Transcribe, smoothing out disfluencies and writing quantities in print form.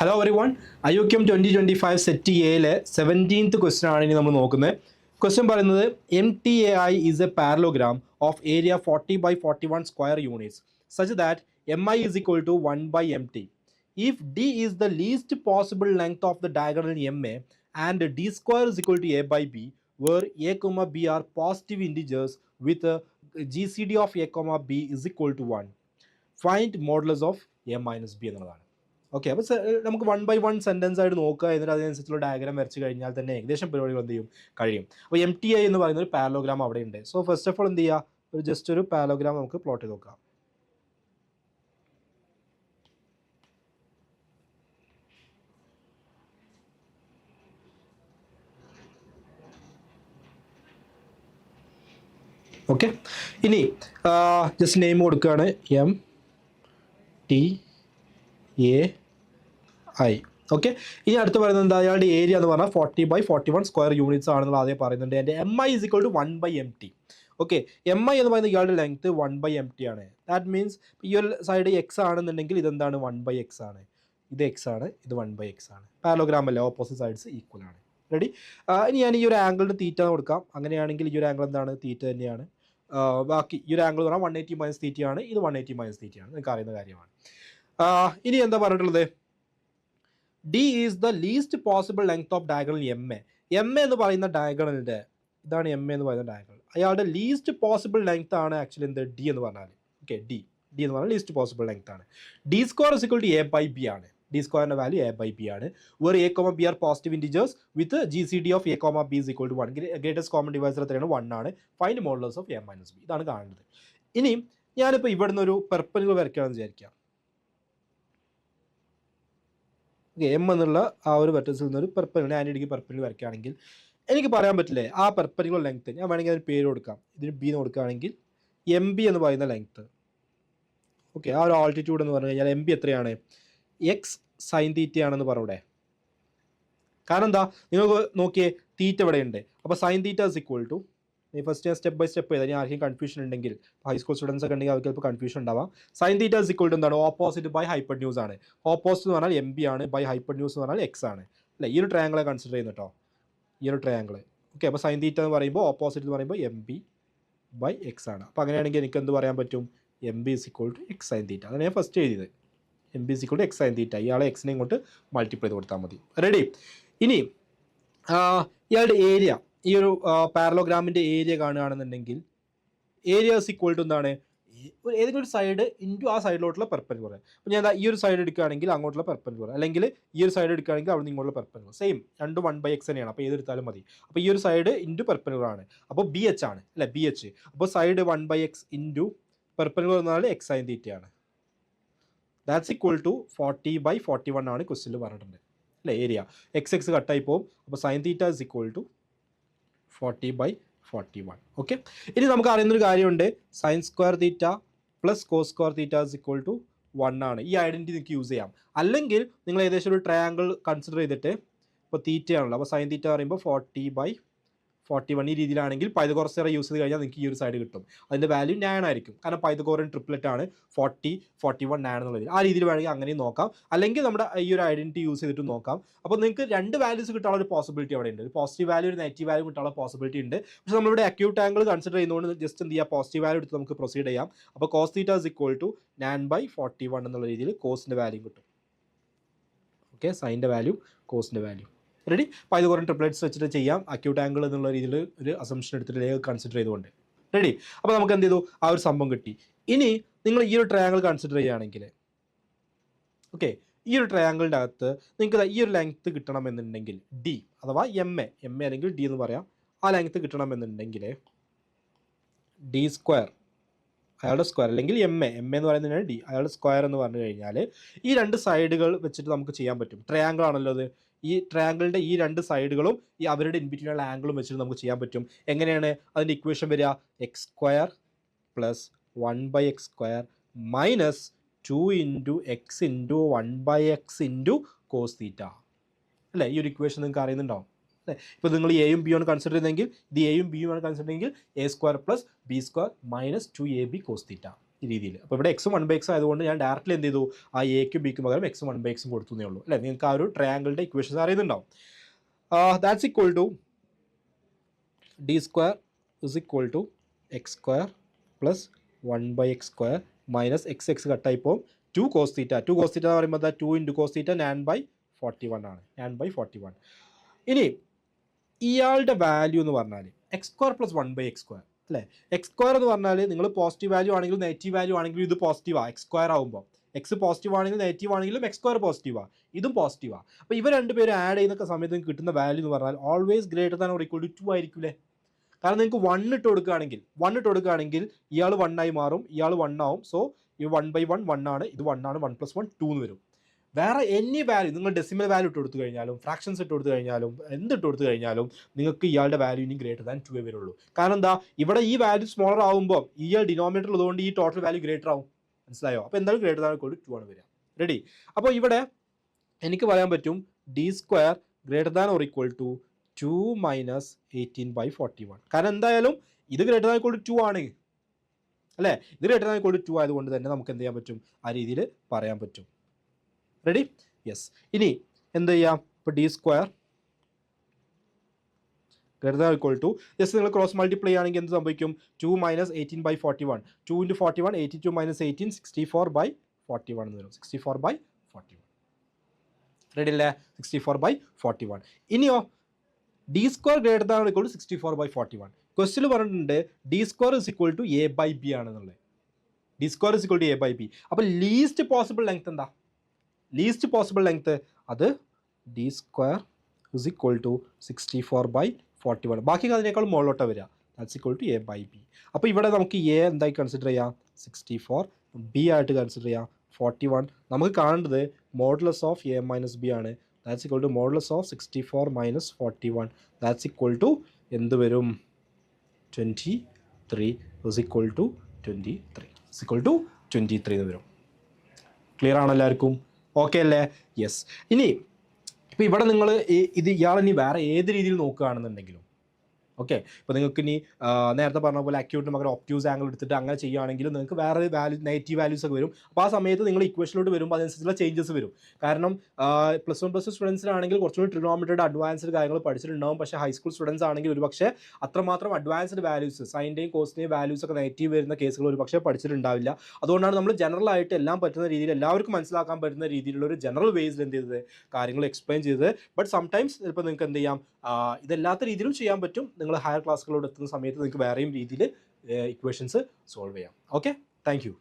Hello every one IUCAM 2025 set എയിലെ 17th question ആണ് ഇനി നമ്മൾ നോക്കുന്നത്. ക്വസ്റ്റ്യൻ പറയുന്നത് MTAI is a parallelogram of area 40/41 square units such that MI is equal to 1/MT. If D is the least possible length of the diagonal MA and D square is equal to A by B, where A, B are positive integers with a GCD of A, B is equal to 1. Find modulus of A minus B എന്നുള്ളതാണ്. Okay, അപ്പോൾ നമുക്ക് 1/1 sentence ആയിട്ട് നോക്കുക, എന്നിട്ട് അതിനനുസരിച്ചുള്ള diagram വരച്ച് കഴിഞ്ഞാൽ തന്നെ ഏകദേശം പരിപാടികൾ എന്ത് ചെയ്യും കഴിയും. അപ്പോൾ MTI എന്ന് പറയുന്ന ഒരു പാരലോഗ്രാം അവിടെ ഉണ്ട്. സോ ഫസ്റ്റ് ഓഫ് ഓൾ എന്ത് ചെയ്യുക, ഒരു ജസ്റ്റ് ഒരു പാരലോഗ്രാം നമുക്ക് പ്ലോട്ട് ചെയ്ത് നോക്കാം. ഓക്കെ, ഇനി ജസ്റ്റ് നെയിം കൊടുക്കുകയാണ് MTAI. ഓക്കെ, ഇനി അടുത്ത് പറയുന്നത് എന്താ, അയാളുടെ ഏരിയ എന്ന് പറഞ്ഞാൽ 40/41 സ്ക്വയർ യൂണിറ്റ്സ് ആണെന്നുള്ള ആദ്യം പറയുന്നുണ്ട്. എൻ്റെ MI is equal to 1/MT. Okay, MI എന്ന് പറയുന്നത് ഇയാളുടെ ലെങ്ത് 1/MT ആണ്. ദാറ്റ് മീൻസ് ഈ ഒരു സൈഡ് എക്സ് ആണെന്നുണ്ടെങ്കിൽ ഇതെന്താണ് 1/x ആണ്, ഇത് എക്സ് ആണ്, ഇത് 1/x ആണ്. പാരലോഗ്രാം അല്ലേ, ഓപ്പോസിറ്റ് സൈഡ്സ് ഈക്വൽ ആണ്. റെഡി. ഇനി ഞാൻ ഈ ഒരു ആംഗിളിന് തീറ്റ കൊടുക്കാം. അങ്ങനെയാണെങ്കിൽ ഈ ഒരു ആംഗിൾ എന്താണ്, തീറ്റ തന്നെയാണ്. ബാക്കി ഈ ഒരു ആംഗിൾ എന്ന് പറഞ്ഞാൽ 180 മൈനസ് തീറ്റയാണ്, ഇത് 180 മൈനസ് തീറ്റയാണ്, നിങ്ങൾക്ക് അറിയുന്ന കാര്യമാണ്. ഇനി എന്താ പറഞ്ഞിട്ടുള്ളത്, D is the least possible length of diagonal MA. MA എന്ന് പറയുന്ന ഡയഗണലിൻ്റെ, ഇതാണ് MA എന്ന് പറയുന്ന ഡയഗണൽ, അയാളുടെ ലീസ്റ്റ് പോസിബിൾ ലെങ്ത് ആണ് ആക്ച്വലി എന്ത്, D എന്ന് പറഞ്ഞാൽ. ഓക്കെ, D എന്ന് പറഞ്ഞാൽ ലീസ്റ്റ് പോസിബിൾ ലെങ്ത് ആണ്. D square is equal to A by B ആണ്. D സ്ക്വയറിൻ്റെ വാല്യൂ A ബൈ B ആണ്. Where A, B are positive integers with GCD of A, B is equal to 1. Greatest common divisor എത്രയാണ്, 1 ആണ്. Find modulus of A minus B. ഇതാണ് കാണുന്നത്. ഇനി ഞാനിപ്പോൾ ഇവിടുന്ന് ഒരു പെർപ്പൻഡിക്കുലർ വരയ്ക്കുകയാണെന്ന് വിചാരിക്കാം. ഓക്കെ, M എന്നുള്ള ആ ഒരു വെർട്ടക്സിൽ നിന്ന് ഒരു പെർപ്പൻഡിക്കുലർ 90 ഡിഗ്രി പെർപ്പൻഡിക്കുലർ വരയ്ക്കുകയാണെങ്കിൽ എനിക്ക് പറയാൻ പറ്റില്ലേ ആ പെർപ്പൻഡിക്കുലർ ലെങ്ത്, ഞാൻ വേണമെങ്കിൽ അതിന് പേര് കൊടുക്കാം. ഇതിന് B എന്ന് കൊടുക്കുകയാണെങ്കിൽ MB എന്ന് പറയുന്ന ലെങ്ത്. ഓക്കെ, ആ ഒരു ആൾട്ടിറ്റ്യൂഡ് എന്ന് പറഞ്ഞു കഴിഞ്ഞാൽ MB എത്രയാണ്, X സൈൻ തീറ്റ ആണെന്ന് പറയൂടെ. കാരണം എന്താ, നിങ്ങൾക്ക് നോക്കിയേ, തീറ്റ ഇവിടെ ഉണ്ട്. അപ്പോൾ sine theta is equal to, first ഞാൻ സ്റ്റെപ്പ് ബൈ സ്റ്റെപ്പ് ചെയ്താൽ ഞാൻ ആർക്കും കൺഫ്യൂഷൻ ഉണ്ടെങ്കിൽ, ഹൈസ്കൂൾ സ്റ്റുഡൻസ് ഒക്കെ ഉണ്ടെങ്കിൽ അവർക്ക് ചിലപ്പോൾ കൺഫ്യൂഷൻ ഉണ്ടാവാം. Sine theta is equal to എന്താണ്, ഓപ്പോസിറ്റ് ബൈ ഹൈപ്പർന്യൂസ് ആണ്. ഓപ്പോസിറ്റ് എന്ന് പറഞ്ഞാൽ MB ആണ്, ബൈ ഹൈപ്പർന്യൂസ് എന്ന് പറഞ്ഞാൽ X ആണ്. അല്ലേ, ഈ ഒരു ട്രയാങ്കിളെ കൺസിഡർ ചെയ്യുന്നു കേട്ടോ, ഈ ഒരു ട്രയാങ്കിൾ. ഓക്കെ, അപ്പോൾ സൈൻ തീറ്റ എന്ന് പറയുമ്പോൾ ഓപ്പോസിറ്റ് എന്ന് പറയുമ്പോൾ MB ബൈ X ആണ്. അപ്പോൾ അങ്ങനെയാണെങ്കിൽ എനിക്ക് എന്ത് പറയാൻ പറ്റും, MB is equal to X sine theta. അതാണ് ഞാൻ ഫസ്റ്റ് എഴുതിയത്, MB is equal to X sine theta. ഇയാളെ എക്സിനെ ഇങ്ങോട്ട് മൾട്ടിപ്ലൈ ചെയ്ത് കൊടുത്താൽ മതി. റെഡി. ഇനി ഇയാളുടെ ഏരിയ, ഈ ഒരു പാരലോഗ്രാമിൻ്റെ ഏരിയ കാണുകയാണെന്നുണ്ടെങ്കിൽ ഏരിയ ഇസ് ഈക്വൽ ടു എന്താണ്, ഏതെങ്കിലും ഒരു സൈഡ് ഇൻറ്റു ആ സൈഡിലോട്ടുള്ള പെർപ്പൻഡിക്കുലർ. അപ്പോൾ ഞാൻ ഈ ഒരു സൈഡ് എടുക്കുകയാണെങ്കിൽ അങ്ങോട്ടുള്ള പെർപ്പൻഡിക്കുലർ, അല്ലെങ്കിൽ ഈ ഒരു സൈഡ് എടുക്കുകയാണെങ്കിൽ അവിടെ നിന്ന് ഇങ്ങോട്ടുള്ള പെർപ്പൻഡിക്കുലർ. സെയിം, രണ്ടും 1/x തന്നെയാണ്. അപ്പോൾ ഏതെടുത്താലും മതി. അപ്പോൾ ഈ ഒരു സൈഡ് ഇൻറ്റു പെർപ്പൻഡിക്കുലർ ആണ്, അപ്പോൾ BH ആണ് അല്ലേ, BH. അപ്പോൾ സൈഡ് 1/x ഇൻറ്റു പെർപ്പൻഡിക്കുലർ എന്നാൽ X സൈൻ തീറ്റയാണ്. ദാറ്റ്സ് ഈക്വൽ ടു 40/41 ആണ് ക്വസ്റ്റ്യനിൽ പറഞ്ഞിട്ടുണ്ട് അല്ലേ. ഏരിയ X കട്ടായി പോകും. അപ്പോൾ sine theta is equal to 40/41. Okay, ഇനി നമുക്ക് അറിയുന്നൊരു കാര്യമുണ്ട്, sine square theta plus cos square theta is equal to 1 ആണ്. ഈ ഐഡൻറ്റിറ്റി നിങ്ങൾക്ക് യൂസ് ചെയ്യാം. അല്ലെങ്കിൽ നിങ്ങൾ ഏകദേശം ഒരു ട്രയാങ്കിൾ കൺസിഡർ ചെയ്തിട്ട്, ഇപ്പോൾ തീറ്റയാണല്ലോ, അപ്പോൾ സൈൻ തീറ്റ പറയുമ്പോൾ 40/41 ഈ രീതിയിലാണെങ്കിൽ പൈതഗോറസ് തിയറം യൂസ് ചെയ്ത് കഴിഞ്ഞാൽ നിങ്ങൾക്ക് ഈ ഒരു സൈഡ് കിട്ടും. അതിൻ്റെ വാല്യൂ 9 ആയിരിക്കും, കാരണം പൈതഗോറിയൻ ട്രിപ്ലെറ്റ് ആണ് 40, 41, 9 എന്നുള്ളത്. ആ രീതിയിൽ വേണമെങ്കിൽ അങ്ങനെയും നോക്കാം, അല്ലെങ്കിൽ നമ്മുടെ ഈ ഒരു ഐഡൻറ്റിറ്റി യൂസ് ചെയ്തിട്ട് നോക്കാം. അപ്പോൾ നിങ്ങൾക്ക് രണ്ട് വാല്യൂസ് കിട്ടാനുള്ള ഒരു പോസിബിലിറ്റി അവിടെ ഉണ്ട്. ഒരു പോസിറ്റീവ് വാല്യൂ, ഒരു നെഗറ്റീവ് വാല്യൂ കിട്ടാനുള്ള പോസിബിലിറ്റി ഉണ്ട്. പക്ഷേ നമ്മളിവിടെ അക്യൂട്ട് ആംഗിൾ കൺസിഡർ ചെയ്യുന്നതുകൊണ്ട് ജസ്റ്റ് എന്ത് ചെയ്യുക, പോസിറ്റീവ് വാല്യൂ എടുത്ത് നമുക്ക് പ്രൊസീഡ് ചെയ്യാം. അപ്പോൾ cos theta is equal to 9/41 എന്നുള്ള രീതിയിൽ കോസിൻ്റെ വാല്യൂ കിട്ടും. ഓക്കെ, സൈൻ്റെ വാല്യൂ, കോസിൻ്റെ വാല്യൂ. റെഡി. പൈതഗോറിയൻ ട്രിപ്ലെറ്റ്സ് വെച്ചിട്ട് ചെയ്യാം, അക്യൂട്ട് ആംഗിൾ എന്നുള്ള രീതിയിൽ ഒരു അസംഷൻ എടുത്തിട്ട് കൺസിഡർ ചെയ്തുകൊണ്ട്. റെഡി. അപ്പോൾ നമുക്ക് എന്ത് ചെയ്തു, ആ ഒരു സംഭവം കിട്ടി. ഇനി നിങ്ങൾ ഈ ഒരു ട്രയാങ്കിൾ കൺസിഡർ ചെയ്യുകയാണെങ്കിൽ, ഓക്കെ, ഈ ഒരു ട്രയാങ്കിളിൻ്റെ അകത്ത് നിങ്ങൾക്ക് ഈ ഒരു ലെങ്ത്ത് കിട്ടണമെന്നുണ്ടെങ്കിൽ D അഥവാ MA അല്ലെങ്കിൽ D എന്ന് പറയാം, ആ ലെങ്ത്ത് കിട്ടണമെന്നുണ്ടെങ്കിൽ D സ്ക്വയർ അയാളുടെ സ്ക്വയർ, അല്ലെങ്കിൽ MA എന്ന് പറയുന്നതിനാണ് D, അയാളുടെ സ്ക്വയർ എന്ന് പറഞ്ഞു കഴിഞ്ഞാൽ ഈ രണ്ട് സൈഡുകൾ വെച്ചിട്ട് നമുക്ക് ചെയ്യാൻ പറ്റും. ട്രയാങ്കിൾ ആണല്ലോ അത്. ഈ ട്രയാങ്കിളിൻ്റെ ഈ രണ്ട് സൈഡുകളും ഈ അവരുടെ ഇൻബിറ്റ്വീനുള്ള ആംഗിളും വെച്ചിട്ട് നമുക്ക് ചെയ്യാൻ പറ്റും. എങ്ങനെയാണ് അതിൻ്റെ ഇക്വേഷൻ വരിക, X square plus 1/x² minus 2 into X into 1/x into cos theta അല്ലേ. ഈ ഒരു ഇക്വേഷൻ നിങ്ങൾക്ക് അറിയുന്നുണ്ടാവും അല്ലേ. ഇപ്പോൾ നിങ്ങൾ എയും ബി ആണ് കൺസിഡർ ചെയ്യുന്നതെങ്കിൽ ഇത് എയും ബിയും ആണ് കൺസിഡർ ചെയ്യുമെങ്കിൽ A² plus B² minus 2AB cos theta. ഈ രീതിയിൽ. അപ്പോൾ ഇവിടെ എക്സും 1/x ആയതുകൊണ്ട് ഞാൻ ഡയറക്റ്റ്ലി എന്ത് ചെയ്തു, ആ എക്കും ബിക്കും പകരം എക്സും 1/x കൊടുത്തു എന്നേ ഉള്ളൂ അല്ലേ. നിങ്ങൾക്ക് ആ ഒരു ട്രയാങ്കിളിൻ്റെ ഇക്വേഷൻസ് അറിയുന്നുണ്ടാവും. That's equal to d square is equal to x square plus 1/x² minus x കട്ടായിപ്പോൾ 2 cos theta എന്ന് പറയുമ്പോൾ 2 into cos theta tan/41 ആണ്, tan/41. ഇനി ഇയാളുടെ വാല്യൂ എന്ന് പറഞ്ഞാൽ x² plus 1/x² അല്ലേ. x² എന്ന് പറഞ്ഞാൽ നിങ്ങൾ പോസിറ്റീവ് വാല്യൂ ആണെങ്കിലും നെഗറ്റീവ് വാല്യൂ ആണെങ്കിലും ഇത് പോസിറ്റീവാണ്. x² ആകുമ്പോൾ എക്സ് പോസിറ്റീവ് ആണെങ്കിലും നെഗറ്റീവ് ആണെങ്കിലും x² പോസിറ്റീവാണ്, ഇതും പോസിറ്റീവാണ്. അപ്പോൾ ഇവ രണ്ടുപേരും ആഡ് ചെയ്യുന്ന സമയത്ത് നിങ്ങൾക്ക് കിട്ടുന്ന വാല്യൂ എന്ന് പറഞ്ഞാൽ always greater than or equal to 2 ആയിരിക്കില്ലേ. കാരണം നിങ്ങൾക്ക് 1 ഇട്ട് കൊടുക്കുകയാണെങ്കിൽ ഇയാൾ 1 ആയി മാറും, ഇയാൾ 1 ആവും. സോ ഈ 1/1 1 ആണ്, ഇത് 1 ആണ്, 1 + 1 2 എന്ന് വരും. വേറെ എനി വാല്യൂ നിങ്ങൾ ഡെസിമൽ വാല്യൂ ഇട്ട് കൊടുത്തു കഴിഞ്ഞാലും ഫ്രാക്ഷൻസ് ഇട്ട് കൊടുത്തു കഴിഞ്ഞാലും എന്ത് ഇട്ട് കൊടുത്തു കഴിഞ്ഞാലും നിങ്ങൾക്ക് ഇയാളുടെ വാല്യൂ ഇനി ഗ്രേറ്റർ ദാൻ 2 വരുള്ളൂ. കാരണം എന്താ, ഇവിടെ ഈ വാല്യൂ സ്മോളർ ആകുമ്പോൾ ഇയാൾ ഡിനോമിനേറ്റർ ഉള്ളതുകൊണ്ട് ഈ ടോട്ടൽ വാല്യൂ ഗ്രേറ്റർ ആവും. മനസ്സിലായോ? അപ്പോൾ എന്തായാലും ഗ്രേറ്റർ ദാൻ ഈക്വൽ ടു 2 ആണ് വരിക. റെഡി? അപ്പോൾ ഇവിടെ എനിക്ക് പറയാൻ പറ്റും d² greater than or equal to 2 minus 18/41. കാരണം എന്തായാലും ഇത് ഗ്രേറ്റർ ദാൻ ഈക്വൽ ടു 2 ആണ് അല്ലേ. ഇത് ഗ്രേറ്റർ ദാൻ ഈക്വൽ ടു 2 ആയതുകൊണ്ട് തന്നെ നമുക്ക് എന്ത് ചെയ്യാൻ പറ്റും, ആ രീതിയിൽ പറയാൻ പറ്റും. റെഡി? യെസ്. ഇനി എന്ത് ചെയ്യാം, ഇപ്പോൾ d² greater than equal to just നിങ്ങൾ ക്രോസ് മൾട്ടിപ്ലൈ ആണെങ്കിൽ എന്ത് സംഭവിക്കും, 2 minus 18/41, 2 into 41 82 minus 18 64/41 എന്ന് വരും. 64/41. റെഡി അല്ലേ? 64/41. ഇനിയോ d² greater than equal to 64/41. Question പറഞ്ഞിട്ടുണ്ട് d² is equal to a/b ആണെന്നുള്ളത്. d² is equal to a/b. അപ്പോൾ ലീസ്റ്റ് പോസിബിൾ ലെങ്ത് എന്താ? ലീസ്റ്റ് പോസിബിൾ ലെങ്ത് അത് d² is equal to 64/41. ബാക്കി അതിനേക്കാൾ മുകളിലോട്ട് വരിക. That's equal to a/b. അപ്പോൾ ഇവിടെ നമുക്ക് a എന്തായി കൺസിഡർ ചെയ്യാം, 64, b ആയിട്ട് കൺസിഡർ ചെയ്യാം 41. നമുക്ക് കാണേണ്ടത് മോഡുലസ് ഓഫ് a - b ആണ്. That's equal to modulus of 64 - 41. That's equal to എന്ത് വരും, 23 is equal to 23. is equal to 23 എന്ന് വരും. ക്ലിയർ ആണ് എല്ലാവർക്കും? ഓക്കെ അല്ലേ? യെസ്. ഇനി ഇപ്പോൾ ഇവിടെ നിങ്ങൾ ഇയാളിനി വേറെ ഏത് രീതിയിൽ നോക്കുകയാണെന്നുണ്ടെങ്കിലും ഓക്കെ, ഇപ്പോൾ നിങ്ങൾക്ക് ഇനി നേരത്തെ പറഞ്ഞ പോലെ അക്യൂട്ടിന് പകരം ഒബ്റ്റ്യൂസ് ആംഗിൾ എടുത്തിട്ട് അങ്ങനെ ചെയ്യുകയാണെങ്കിൽ നിങ്ങൾക്ക് വേറെ വാല്യൂ നെഗറ്റീവ് വാല്യൂസ് ഒക്കെ വരും. അപ്പോൾ ആ സമയത്ത് നിങ്ങൾ ഇക്വേഷനിലോട്ട് വരുമ്പോൾ അതനുസരിച്ചുള്ള ചേഞ്ചസ് വരും. കാരണം +1 സ്റ്റുഡൻസിനാണെങ്കിൽ കുറച്ചുകൂടി ട്രിഗണോമെട്രിയുടെ അഡ്വാൻസ്ഡ് കാര്യങ്ങൾ പഠിച്ചിട്ടുണ്ടാവും. പക്ഷേ ഹൈസ്കൂൾ സ്റ്റുഡൻസ് ആണെങ്കിൽ ഒരു പക്ഷേ അത്രമാത്രം അഡ്വാൻസ്ഡ് വാല്യൂസ് സൈൻ്റെയും കോസിൻ്റെയും വാല്യൂസ് ഒക്കെ നെഗറ്റീവ് വരുന്ന കേസുകൾ ഒരു പക്ഷേ പഠിച്ചിട്ടുണ്ടാവില്ല. അതുകൊണ്ടാണ് നമ്മൾ ജനറൽ ആയിട്ട് എല്ലാം പറ്റുന്ന രീതിയിൽ എല്ലാവർക്കും മനസ്സിലാക്കാൻ പറ്റുന്ന രീതിയിലുള്ള ഒരു ജനറൽ വേസിൽ എന്ത് ചെയ്തത് കാര്യങ്ങൾ എക്സ്പ്ലെയിൻ ചെയ്തത്. ബട്ട് സംടൈംസ് ചിലപ്പോൾ നിങ്ങൾക്ക് എന്ത് ചെയ്യാം, ഇതല്ലാത്ത രീതിയിലും ചെയ്യാൻ പറ്റും. നിങ്ങൾ ഹയർ ക്ലാസ്സുകളോട് എത്തുന്ന സമയത്ത് നിങ്ങൾക്ക് വേറെയും രീതിയിൽ ഇക്വേഷൻസ് സോൾവ് ചെയ്യാം. Okay, thank you.